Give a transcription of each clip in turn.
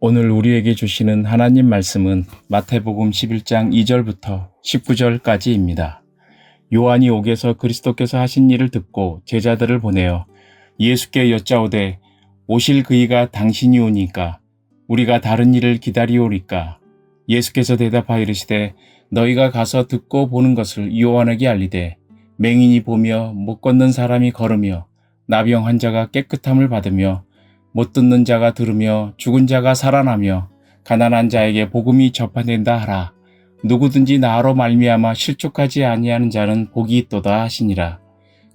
오늘 우리에게 주시는 하나님 말씀은 마태복음 11장 2절부터 19절까지입니다. 요한이 옥에서 그리스도께서 하신 일을 듣고 제자들을 보내어 예수께 여짜오되 오실 그이가 당신이 오니까 우리가 다른 일을 기다리오리까. 예수께서 대답하여 이르시되 너희가 가서 듣고 보는 것을 요한에게 알리되 맹인이 보며 못 걷는 사람이 걸으며 나병 환자가 깨끗함을 받으며 못 듣는 자가 들으며 죽은 자가 살아나며 가난한 자에게 복음이 전파된다 하라. 누구든지 나로 말미암아 실족하지 아니하는 자는 복이 있도다 하시니라.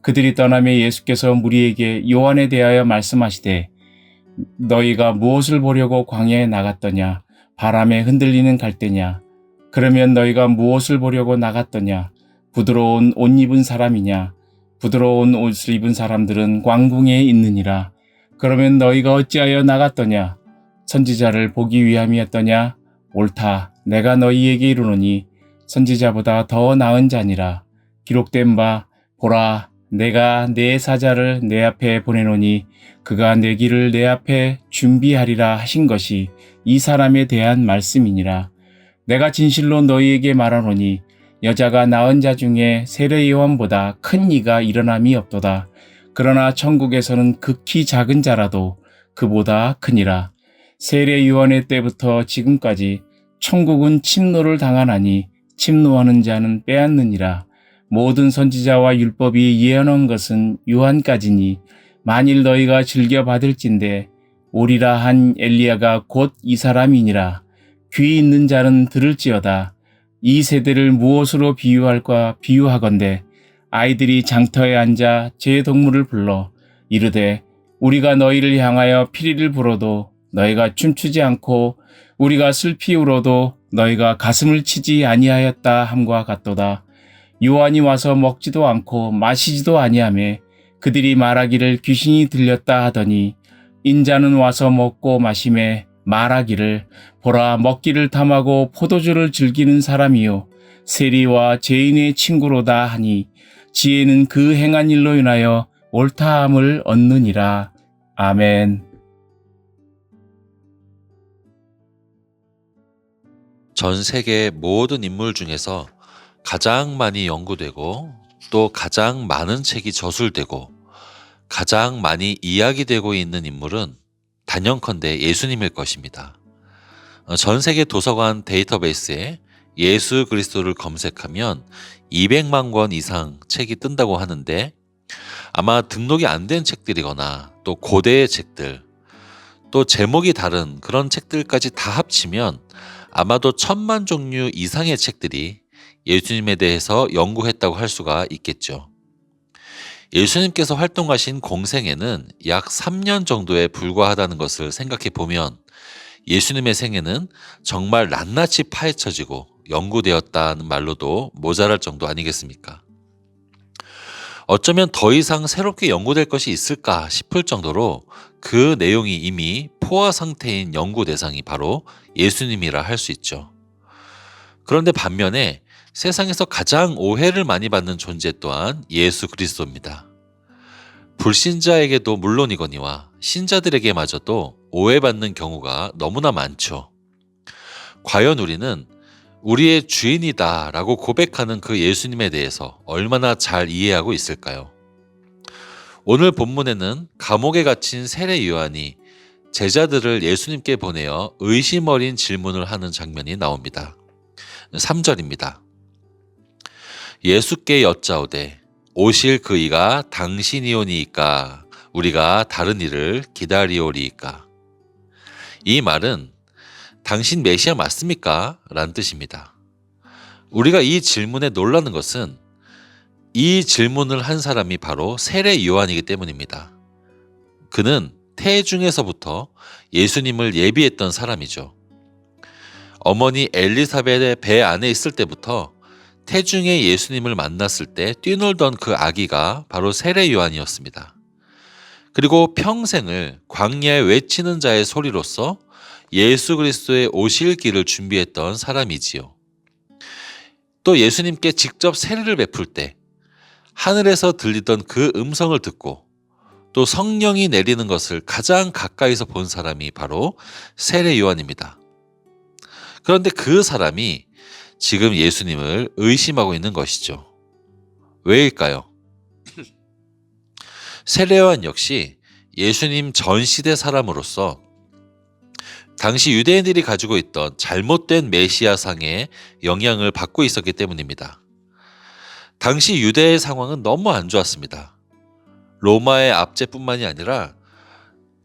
그들이 떠나며 예수께서 무리에게 요한에 대하여 말씀하시되 너희가 무엇을 보려고 광야에 나갔더냐? 바람에 흔들리는 갈대냐? 그러면 너희가 무엇을 보려고 나갔더냐? 부드러운 옷 입은 사람이냐? 부드러운 옷을 입은 사람들은 왕궁에 있느니라. 그러면 너희가 어찌하여 나갔더냐? 선지자를 보기 위함이었더냐? 옳다. 내가 너희에게 이르노니 선지자보다 더 나은 자니라. 기록된 바 보라 내가 내 사자를 내 앞에 보내노니 그가 내 길을 내 앞에 준비하리라 하신 것이 이 사람에 대한 말씀이니라. 내가 진실로 너희에게 말하노니 여자가 낳은 자 중에 세례 요한보다 큰 이가 일어남이 없도다. 그러나 천국에서는 극히 작은 자라도 그보다 크니라. 세례 요한의 때부터 지금까지 천국은 침노를 당하나니 침노하는 자는 빼앗느니라. 모든 선지자와 율법이 예언한 것은 요한까지니 만일 너희가 즐겨 받을진대 오리라 한 엘리야가 곧 이 사람이니라. 귀 있는 자는 들을지어다. 이 세대를 무엇으로 비유할까 비유하건대 아이들이 장터에 앉아 제 동물을 불러 이르되 우리가 너희를 향하여 피리를 불어도 너희가 춤추지 않고 우리가 슬피 울어도 너희가 가슴을 치지 아니하였다 함과 같도다. 요한이 와서 먹지도 않고 마시지도 아니하며 그들이 말하기를 귀신이 들렸다 하더니 인자는 와서 먹고 마시매 말하기를 보라 먹기를 탐하고 포도주를 즐기는 사람이요 세리와 죄인의 친구로다 하니 지혜는 그 행한 일로 인하여 옳다함을 얻느니라. 아멘. 전 세계 모든 인물 중에서 가장 많이 연구되고 또 가장 많은 책이 저술되고 가장 많이 이야기되고 있는 인물은 단연컨대 예수님일 것입니다. 전 세계 도서관 데이터베이스에 예수 그리스도를 검색하면 200만 권 이상 책이 뜬다고 하는데 아마 등록이 안 된 책들이거나 또 고대의 책들 또 제목이 다른 그런 책들까지 다 합치면 아마도 1000만 종류 이상의 책들이 예수님에 대해서 연구했다고 할 수가 있겠죠. 예수님께서 활동하신 공생애는 약 3년 정도에 불과하다는 것을 생각해 보면 예수님의 생애는 정말 낱낱이 파헤쳐지고 연구되었다는 말로도 모자랄 정도 아니겠습니까? 어쩌면 더 이상 새롭게 연구될 것이 있을까 싶을 정도로 그 내용이 이미 포화 상태인 연구 대상이 바로 예수님이라 할 수 있죠. 그런데 반면에 세상에서 가장 오해를 많이 받는 존재 또한 예수 그리스도입니다. 불신자에게도 물론이거니와 신자들에게마저도 오해받는 경우가 너무나 많죠. 과연 우리는 우리의 주인이다 라고 고백하는 그 예수님에 대해서 얼마나 잘 이해하고 있을까요? 오늘 본문에는 감옥에 갇힌 세례 요한이 제자들을 예수님께 보내어 의심 어린 질문을 하는 장면이 나옵니다. 3절입니다. 예수께 여짜오되 오실 그이가 당신이오니이까 우리가 다른 일을 기다리오리이까. 이 말은 당신 메시아 맞습니까? 라는 뜻입니다. 우리가 이 질문에 놀라는 것은 이 질문을 한 사람이 바로 세례 요한이기 때문입니다. 그는 태중에서부터 예수님을 예비했던 사람이죠. 어머니 엘리사벳의 배 안에 있을 때부터 태중에 예수님을 만났을 때 뛰놀던 그 아기가 바로 세례 요한이었습니다. 그리고 평생을 광야에 외치는 자의 소리로서 예수 그리스도의 오실 길을 준비했던 사람이지요. 또 예수님께 직접 세례를 베풀 때 하늘에서 들리던 그 음성을 듣고 또 성령이 내리는 것을 가장 가까이서 본 사람이 바로 세례 요한입니다. 그런데 그 사람이 지금 예수님을 의심하고 있는 것이죠. 왜일까요? 세례 요한 역시 예수님 전 시대 사람으로서 당시 유대인들이 가지고 있던 잘못된 메시아상의 영향을 받고 있었기 때문입니다. 당시 유대의 상황은 너무 안 좋았습니다. 로마의 압제뿐만이 아니라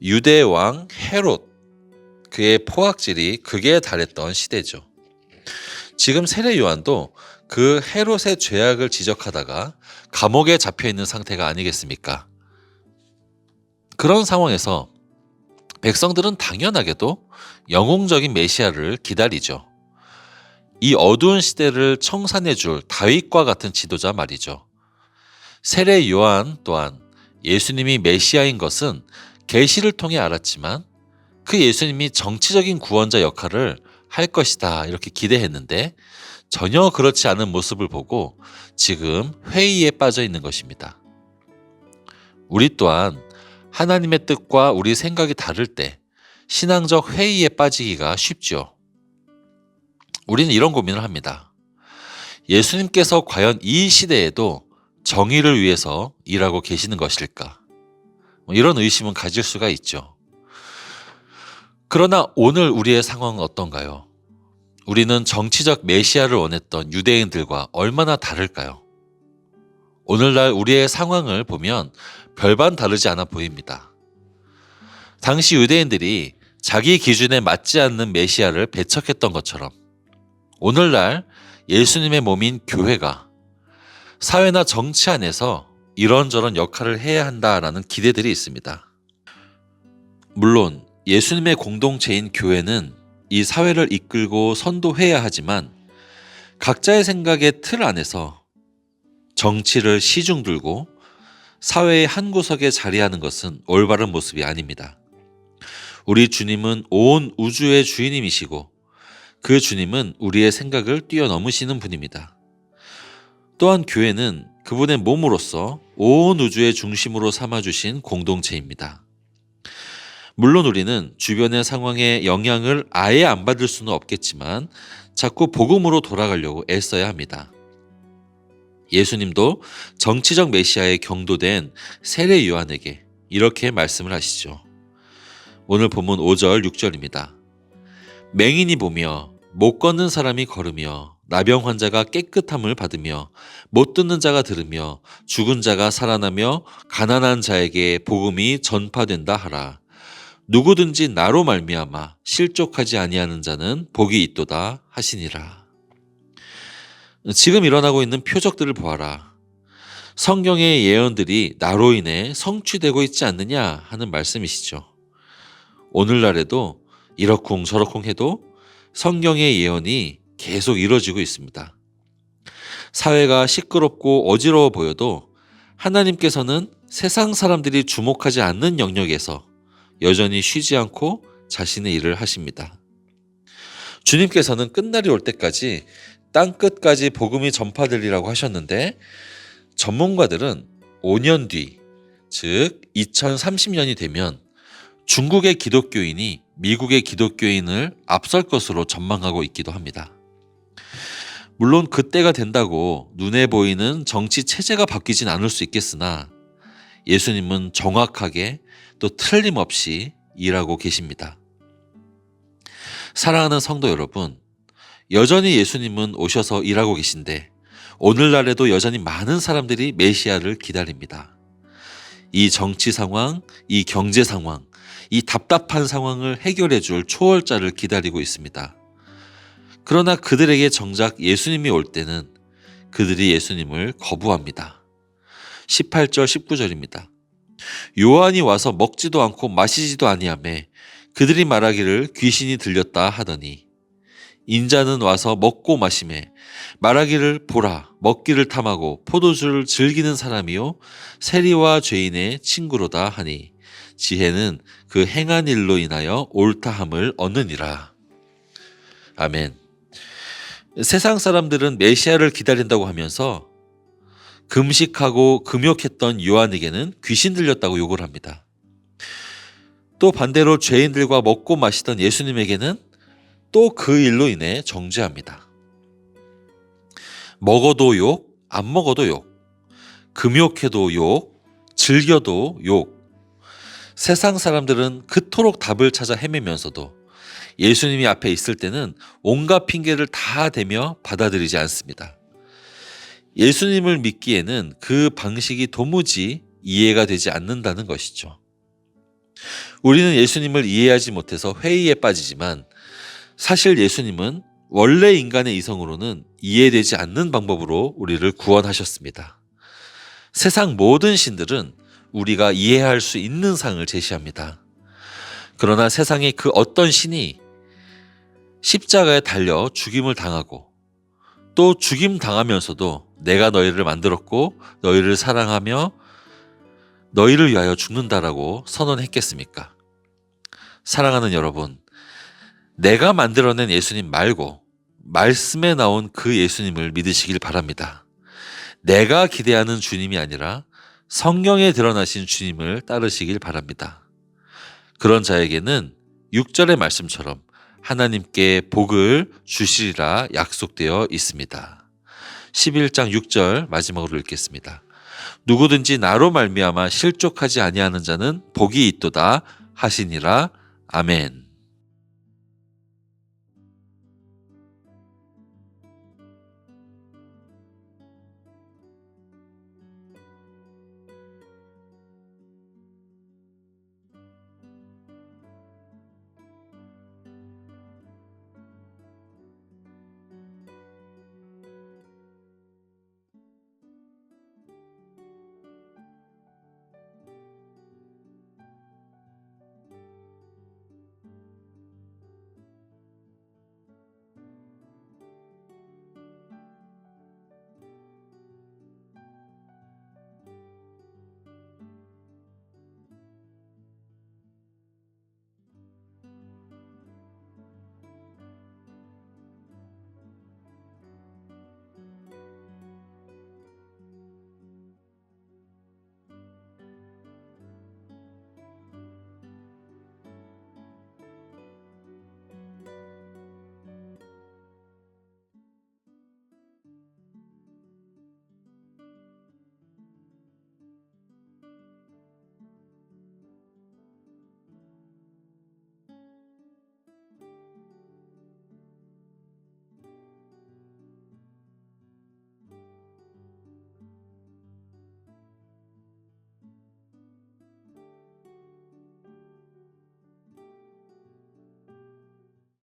유대 왕 헤롯, 그의 포악질이 극에 달했던 시대죠. 지금 세례 요한도 그 헤롯의 죄악을 지적하다가 감옥에 잡혀 있는 상태가 아니겠습니까? 그런 상황에서 백성들은 당연하게도 영웅적인 메시아를 기다리죠. 이 어두운 시대를 청산해 줄 다윗과 같은 지도자 말이죠. 세례 요한 또한 예수님이 메시아인 것은 계시를 통해 알았지만 그 예수님이 정치적인 구원자 역할을 할 것이다 이렇게 기대했는데 전혀 그렇지 않은 모습을 보고 지금 회의에 빠져 있는 것입니다. 우리 또한 하나님의 뜻과 우리 생각이 다를 때 신앙적 회의에 빠지기가 쉽죠. 우리는 이런 고민을 합니다. 예수님께서 과연 이 시대에도 정의를 위해서 일하고 계시는 것일까? 이런 의심은 가질 수가 있죠. 그러나 오늘 우리의 상황은 어떤가요? 우리는 정치적 메시아를 원했던 유대인들과 얼마나 다를까요? 오늘날 우리의 상황을 보면 별반 다르지 않아 보입니다. 당시 유대인들이 자기 기준에 맞지 않는 메시아를 배척했던 것처럼 오늘날 예수님의 몸인 교회가 사회나 정치 안에서 이런저런 역할을 해야 한다라는 기대들이 있습니다. 물론 예수님의 공동체인 교회는 이 사회를 이끌고 선도해야 하지만 각자의 생각의 틀 안에서 정치를 시중 들고 사회의 한 구석에 자리하는 것은 올바른 모습이 아닙니다. 우리 주님은 온 우주의 주인님이시고 그 주님은 우리의 생각을 뛰어넘으시는 분입니다. 또한 교회는 그분의 몸으로서 온 우주의 중심으로 삼아주신 공동체입니다. 물론 우리는 주변의 상황에 영향을 아예 안 받을 수는 없겠지만 자꾸 복음으로 돌아가려고 애써야 합니다. 예수님도 정치적 메시아에 경도된 세례 요한에게 이렇게 말씀을 하시죠. 오늘 본문 5절, 6절입니다. 맹인이 보며 못 걷는 사람이 걸으며 나병 환자가 깨끗함을 받으며 못 듣는 자가 들으며 죽은 자가 살아나며 가난한 자에게 복음이 전파된다 하라. 누구든지 나로 말미암아 실족하지 아니하는 자는 복이 있도다 하시니라. 지금 일어나고 있는 표적들을 보아라. 성경의 예언들이 나로 인해 성취되고 있지 않느냐 하는 말씀이시죠. 오늘날에도 이러쿵 저러쿵 해도 성경의 예언이 계속 이루어지고 있습니다. 사회가 시끄럽고 어지러워 보여도 하나님께서는 세상 사람들이 주목하지 않는 영역에서 여전히 쉬지 않고 자신의 일을 하십니다. 주님께서는 끝날이 올 때까지 땅끝까지 복음이 전파되리라고 하셨는데 전문가들은 5년 뒤, 즉 2030년이 되면 중국의 기독교인이 미국의 기독교인을 앞설 것으로 전망하고 있기도 합니다. 물론 그때가 된다고 눈에 보이는 정치 체제가 바뀌진 않을 수 있겠으나 예수님은 정확하게 또 틀림없이 일하고 계십니다. 사랑하는 성도 여러분, 여전히 예수님은 오셔서 일하고 계신데 오늘날에도 여전히 많은 사람들이 메시아를 기다립니다. 이 정치 상황, 이 경제 상황, 이 답답한 상황을 해결해 줄 초월자를 기다리고 있습니다. 그러나 그들에게 정작 예수님이 올 때는 그들이 예수님을 거부합니다. 18절, 19절입니다. 요한이 와서 먹지도 않고 마시지도 아니하매 그들이 말하기를 귀신이 들렸다 하더니 인자는 와서 먹고 마시매 말하기를 보라 먹기를 탐하고 포도주를 즐기는 사람이요 세리와 죄인의 친구로다 하니 지혜는 그 행한 일로 인하여 옳다함을 얻느니라. 아멘. 세상 사람들은 메시아를 기다린다고 하면서 금식하고 금욕했던 요한에게는 귀신 들렸다고 욕을 합니다. 또 반대로 죄인들과 먹고 마시던 예수님에게는 또 그 일로 인해 정죄합니다. 먹어도 욕, 안 먹어도 욕, 금욕해도 욕, 즐겨도 욕. 세상 사람들은 그토록 답을 찾아 헤매면서도 예수님이 앞에 있을 때는 온갖 핑계를 다 대며 받아들이지 않습니다. 예수님을 믿기에는 그 방식이 도무지 이해가 되지 않는다는 것이죠. 우리는 예수님을 이해하지 못해서 회의에 빠지지만 사실 예수님은 원래 인간의 이성으로는 이해되지 않는 방법으로 우리를 구원하셨습니다. 세상 모든 신들은 우리가 이해할 수 있는 상을 제시합니다. 그러나 세상의 그 어떤 신이 십자가에 달려 죽임을 당하고 또 죽임 당하면서도 내가 너희를 만들었고 너희를 사랑하며 너희를 위하여 죽는다라고 선언했겠습니까? 사랑하는 여러분, 내가 만들어낸 예수님 말고 말씀에 나온 그 예수님을 믿으시길 바랍니다. 내가 기대하는 주님이 아니라 성경에 드러나신 주님을 따르시길 바랍니다. 그런 자에게는 6절의 말씀처럼 하나님께 복을 주시리라 약속되어 있습니다. 11장 6절 마지막으로 읽겠습니다. 누구든지 나로 말미암아 실족하지 아니하는 자는 복이 있도다 하시니라. 아멘.